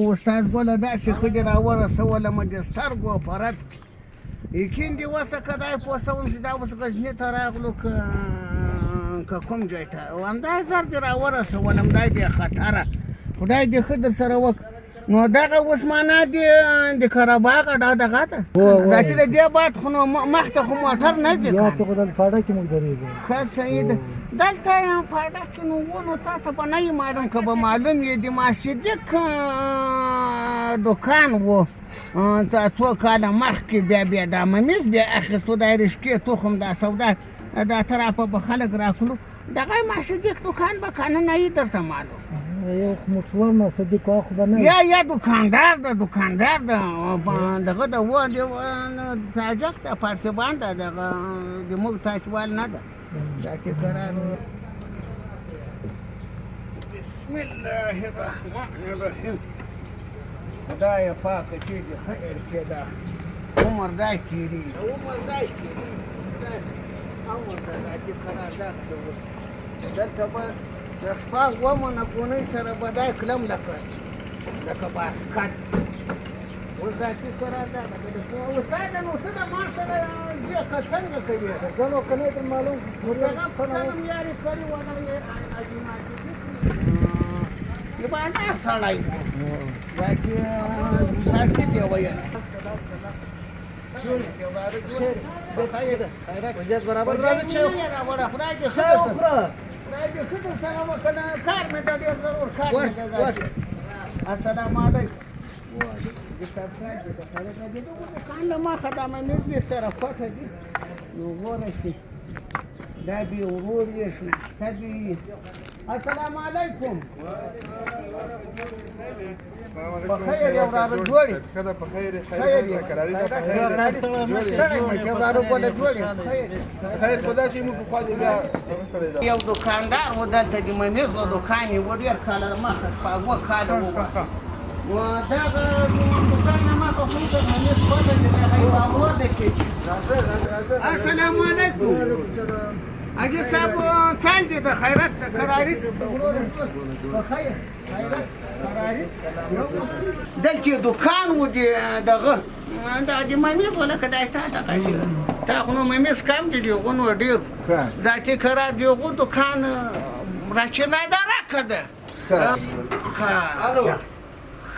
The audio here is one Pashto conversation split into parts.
استاد بوله داسې ښځې راورسولم د سترګو په رد یقین دې وسه که دی پوه شوم چې دا اوس غزني ته راغلو که کوم ځای ته همدا زر دې راورسولم دا بې خطره خدای دې ښه در سره وکړي نو دغه اوس معنا د کاراباغ دغه ته ذاتي د دې بعد خو نو مخته خو موټر نه ځي یا ته خو دلته پاډه کې موږ درېږو ښه صحیح ده دلته پاډه کې نو ونو تا ته به نه یې معلوم که به معلوم یې د ماسیدک دوکان و څو کاله مخکې بیا دا ممیز بیا اخیستو دا رشکې تخم دا سودا دا طرفه به خلک راکړو دغه ماسیدک دوکان به که نه یې درته معلوم یو موټروان مصدق خو به نه یا دوکاندار ده دغه د و تاجک ده پارسیبان ده دغه د موږ تاسیوال نه ده دا تکرار بسم الله الرحمن الرحیم خدای پاکه چې دې خیر کې ده عمر دای تیری عمر ده دا تکرار ده دلته به د شپږ اومه نګونۍ سره به دا کلم لکه باسکټ اوس دا تکرار ده استاده نو ته د ما سره ځکه څنګه کوې زه نو که نه در معلوم دغه پلم یارې کړې ونه یې بازار سړی دا چې داسې دی ویل وضعیت برابر راځه چې خدای دې ښه وکړه خدای دې ښه سره وکړه کار مې ته ډېر ضرور کار مې ته السلام علیکم دوکان له مخه دا ممیز دې سره پټه دي نو غوره شي دا بې ورور یې شنخته دي السلام علیکم بخیر یو راره جوړې ښه ده په خیر یې کراري ده ستړی مه شي یو راره بوله جوړې خیر خو دا چې موږ پخوا دې بیا یو دوکاندار و دلته د ممیزو دوکان یې و ډېر کاله مخه شپږ اووه کاله ووه و دغه دوکان نه مخه خو ته ممیز پټه چې هغه یې باور کې السلام علیکم اجي صاحب چل دي د خیرت قراری بخیر خیرت قراری دلته دکان و دي دغه دا د ممیز ولا کدای ته دغه شي تا خو نو ممیز کم دي غونو ډیر ذاتي قرار دی غو دکان راچنه دا راکده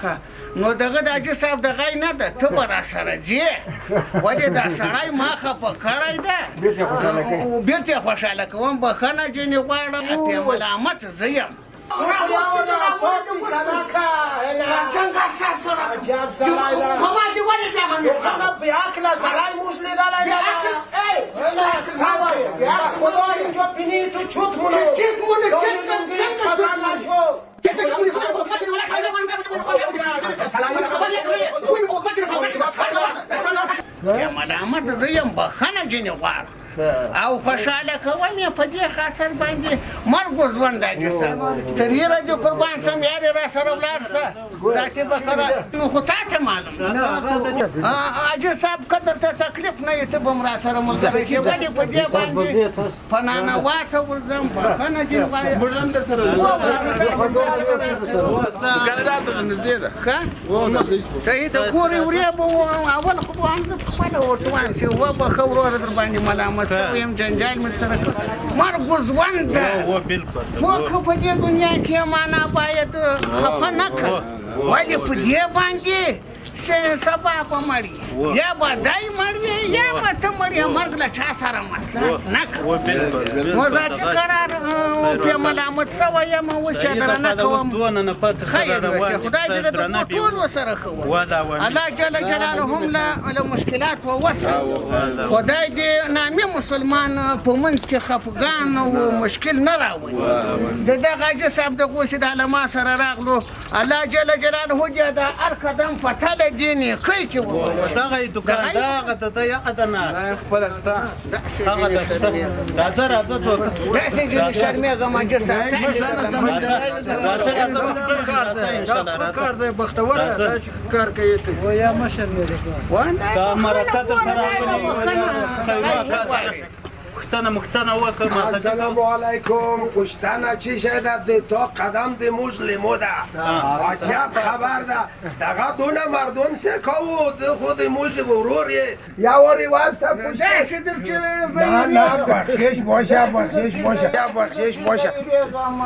ها نو دغه د اجي صاحب دغه نه ده ته به راسره ځې ولې دا سړی ما خفه کړی ده بېرته یې خوشحاله کوم بښنه ځینې غواړم پې ملامت زه یم یا ملامت زه یم بښنه ځینې غواړم او خوشحاله کوم یې په دې خاطر باندې مرګ و ژوند حاجي صاحب تر یره دې قربان سم یارې را سره ولاړ شه ذاتي بقره نو خو تا ته معلوم حاجي صاحب که درته تکلیف نه وي ته به م را سره ملګری شې ولې په دې باندې په نانواته ورځم بښنه ځینې غواړم موږ هم در سره کاناډا ته نږدې ده صحیح ده کورې ورې به اول خو به هم زه پخپله ورته وایم چې وبښه وروره در باندې ملامت شوی یم جنجال مې سره مرګ و ژوند ده څوک په دې دنیا کې معنا باید خفه نه کړي ولې په دې باندې سبا به مړي یا به دی مړي یا به ته مړي مرګ له چا سره مصلحت نه کړي نو ذاتي قرار پې ملامت شوی یم اوس یې درنه کوم خیر وشي خدای دې د ټول ورسره ښه الله جل جلاله هم له مشکلات ووسع خدای دې نامي مسلمان په منځ کې خفګان او مشکل نه راولي د دغه حاجي صاحب د غوسې د علما سره راغلو الله جل جلاله دې د هر قدم فتله دیني کوي چې دغه دوکان دغه د هغه د ناس خپله ستا هغه د ستا راځه ته داسې ځینې شرمېږم حاجي صاحب کار دی بختوره کار کوي ته یا مه شرمېږه دا مرکه درته راغلې پوښتنه وکړم السلام علیکم پشتنه چی شده ده تا قدم ده موش لیمو ده عجب خبر ده دقا دونه مردم سکاو ده خود موش بروری یا واری واسطه پشتنه نه بخشش باشه بخشش باشه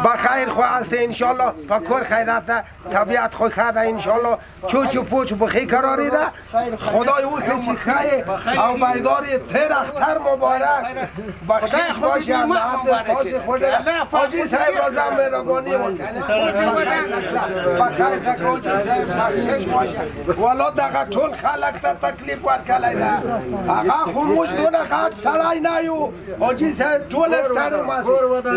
بخیر خواه است انشالله فکر خیرت ده طبیعت خواه خده انشالله چوچو پوچ بخی قراری ده خدای او خیچی خیه او بیداری تر اختر مبارک بخشش باشه تازی خوده حاجی صاحب رازم مهربانی بخیر دک حاجی صاحب بخشش باشه والا دقا چول خلق تا تکلیف ورکلی ده اقا خموش دونه قد سرای نیو حاجی صاحب چول استر ماسی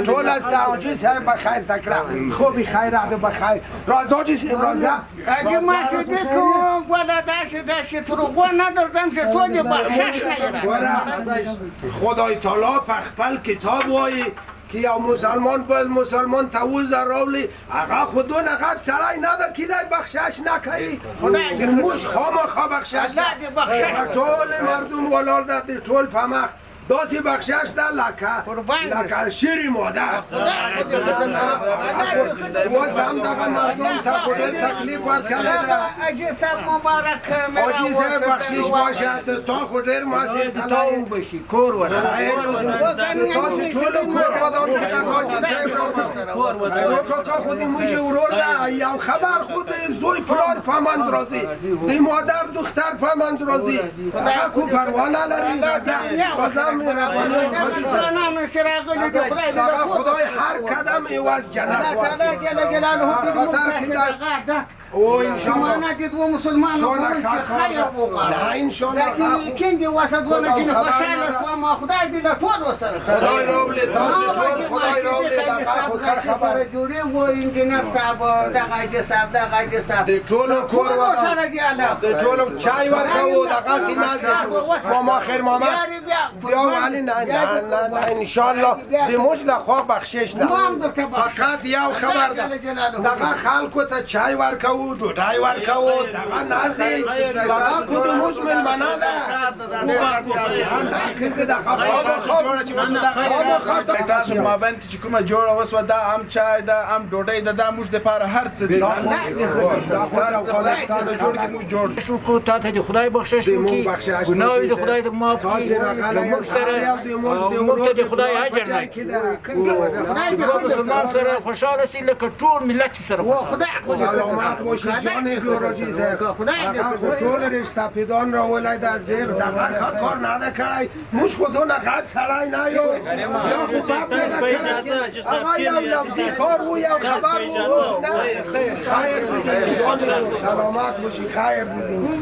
چول استر حاجی صاحب بخیر تکرم خوبی خیرت بخیر راز حاجی صاحب رازه اگه ماسی دیکو ولا داشت تروغه ندردم شه توی بخشش نگیرم خدای تعالی پخپل کتاب وایی که یا مسلمان باید مسلمان توز راولی اقا خودو نقد سرای نده که دای بخشش نکی خدای موش خامخا بخشش ده طول مردم ولار ده طول پمخ داسی بخشش ده لکه شیری مادر وست هم دقا مردم تکلیف ورکلی ده اجی سب مبارک حاجی صاحب بخشش باشد تا خودر ماسی تاون بشی کور واسه تاسی چولو کور ودام که در حاجی صاحب کاکا خودی موش ورور ده یا خبر خود زوی پلار پمند رازی دی مادر دختر پمند رازی اگه کو پروانه لری بازم میرابانی خدای هر قدم ایواز جنت او انشاءالله ما ندید و مسلمان و خیر بوقا نه انشاءالله کندی واسد و نجین خوشحال است و ما خدای دیده طول و سر خدای رولی تازی چون خدای رولی دقا سر جوری و انجینر صاحب دقا جساب دی چولو کور و سر دیالا دی چولو چای ورکا و دقا سی نازی ماما خیر ماما بیا ولی نه انشاءالله دی مجل خواه بخشش ده فقط یو خبر ده دقا خلکو تا چای ورکا و جوتای ورکا و دقا نازی دقا کدو مزمن منه ده تاسو مابین چې کومه جوړه وسوه دا هم چای ده هم ډوډۍ ده دا موږ دپاره هر څه دي تاسو د خدای سره جوړ کړي موږ جوړ شکر تا ته د خدای بخشش وکړي ګناوې د خدای د معاف کړي موږ سره موږ ته د خدای اجر راکړي د مسلمان سره خوشحاله سي لکه ټول ملت سره سلامت باشی جان جوراجی صاحب اگر ټول ریش سپیدان را ولای در جیر دقیقا کار نده کرای موش خودو نقد سرای نیو یا خود باب نده آقا یا لفظی کار و یا خبر و خیر بودیم سلامت باشی خیر بودیم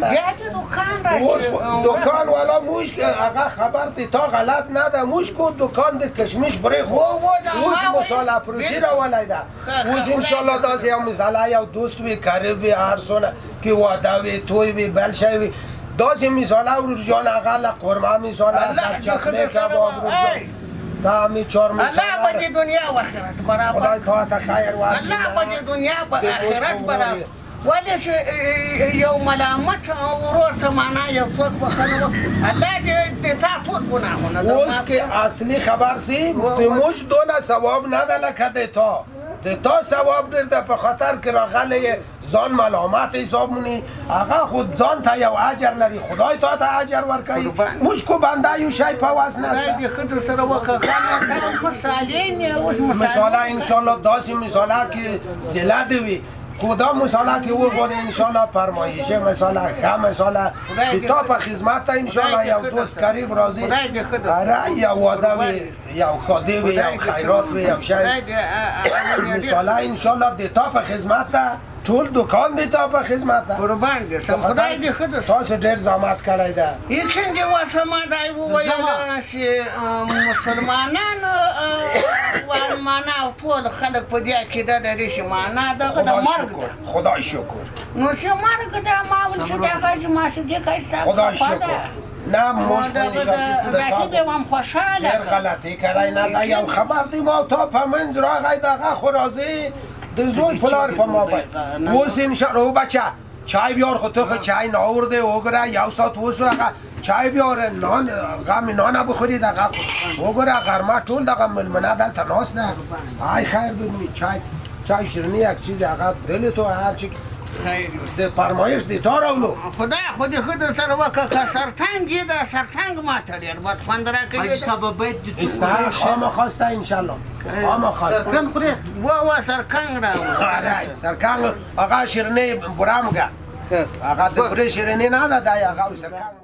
دکان والا موش آقا خبر تا غلط نده موش کو دکان ده کشمش بره خوب موش مساله پروشی را ولای ده موش انشالله دازی هم مساله یا دوست وی قریب وی هر سونه که واده وی توی وی بلشه وی دازی مثاله رو جان اقل قرمه مثاله چکمه کباب رو جان تا همی چار مثاله الله بجی دنیا و آخرت برابر خدای تا تا خیر و الله بجی دنیا و آخرت برابر ولیش یو ملامت ورور ته معنا یو څوک بخنه الله دې تا ټول ګناهونه اوس که اصلی خبر سی به موش دونه ثواب نده لکه دیتا دیتا ثواب درده به خاطر که راغل زان ملامت حساب مونی آقا خود زان تا یو اجر لري خدای تا تا اجر ورکایی موش کو بنده یو شای پاواز نسته دې خدای سره وکړه خانه مثالې نه اوس مثاله انشالله داسی مثاله که سله دوی کدام مثاله که او بوده انشالله فرمایشه مثاله خم مثاله تا په خدمت تا انشالله یو دوست قریب راضی اره یا واده وی یا خادی وی یا خیرات وی یا شاید مثاله انشالله دیتا په خدمت تا ټول دکان دیتا په خدمت تا قربان دې سم خدای دې خدای تاسو ډیر زحمت کړی ده یقین دې واسه ما دای وویل چې مسلمانان و معنا ټول خلک په دې عقیده لري چې معنا دغه د مرګ ده خدای شکر نو چې مرګ ده ما ول چې دغه ما چې دې کای ساتو خدای شکر نه مشکل نشته دا هم خوشاله ډیر غلطی کړی نه دا یو خبر دی ما تا په منځ راغی دغه خو راځي د زوی پلار په ما باید اوس انشاءالله بچه چای بیار خود تو چای ناورده وگره یو ساعت وسو هغه چای بیار نان غم نان بخورید هغه وگره غرمه ټول دغه ملمنه دلته ناست نه ای خیر بدونی چای شیرینی یک چیز هغه دل تو هر چی خیر فرمایش دیتا راولو خدای خودی خود سره وکړه سرتنګ دا سرتنګ ما ته ډېر بد خوند راکوي حاجي صاحب باید د استا خامخواسته انشالله خامخواسته سرکنګ خوري و سرکنګ راوړه سرکنګ هغه شیرینی برامګه هغه د پرې شیرینی نه ده دا هغه سرکنګ